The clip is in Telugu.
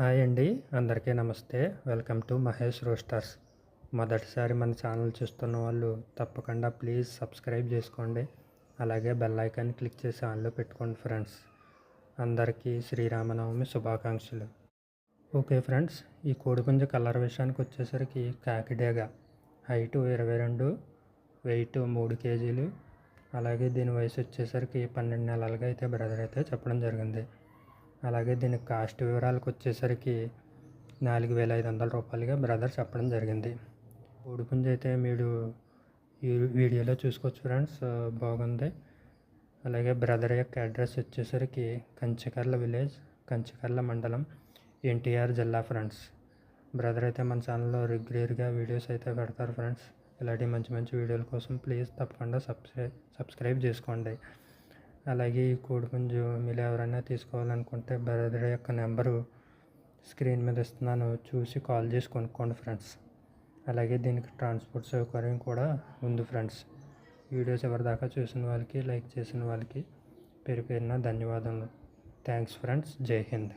హాయ్ అండి. అందరికీ నమస్తే. Welcome to Mahesh roasters. మొదటిసారి మన ఛానల్ చూస్తున్న వాళ్ళు తప్పకుండా ప్లీజ్ సబ్స్క్రైబ్ చేసుకోండి. అలాగే బెల్ ఐకాన్ క్లిక్ చేసి ఆన్లో పెట్టుకోండి ఫ్రెండ్స్. అందరికీ శ్రీరామనవమి శుభాకాంక్షలు. ఓకే ఫ్రెండ్స్, ఈ కోడిపుంజ కలర్ విషయానికి వచ్చేసరికి కాకిడేగ, హైటు 22, వెయిట్ 3 కేజీలు. అలాగే దీని వయసు వచ్చేసరికి 12 నెలలుగా అయితే బ్రదర్ అయితే చెప్పడం జరిగింది. అలాగే దీని కాస్ట్ వివరాలకు వచ్చేసరికి 4,500 రూపాయలుగా బ్రదర్ చెప్పడం జరిగింది. కోడిపుంజ అయితే మీరు ఈ వీడియోలో చూసుకోవచ్చు ఫ్రెండ్స్, బాగుంది. అలాగే బ్రదర్ యొక్క అడ్రస్ వచ్చేసరికి కంచికర్ల విలేజ్, కంచికర్ల మండలం, ఎన్టీఆర్ జిల్లా ఫ్రెండ్స్. బ్రదర్ అయితే మన ఛానల్లో రెగ్యులర్గా వీడియోస్ అయితే పెడతారు ఫ్రెండ్స్. ఇలాంటి మంచి మంచి వీడియోల కోసం ప్లీజ్ తప్పకుండా సబ్స్క్రైబ్ చేసుకోండి. అలాగే ఈ కోడిపుంజు మీరు ఎవరైనా తీసుకోవాలనుకుంటే బ్రదర్ యొక్క నెంబరు స్క్రీన్ మీద ఇస్తున్నాను, చూసి కాల్ చేసి కొనుక్కోండి ఫ్రెండ్స్. అలాగే దీనికి ట్రాన్స్పోర్ట్ సౌకర్యం కూడా ఉంది ఫ్రెండ్స్. వీడియోస్ ఎవరిదాకా చూసిన వాళ్ళకి, లైక్ చేసిన వాళ్ళకి పేరు పేరున ధన్యవాదాలు. Thanks friends. జై హింద్.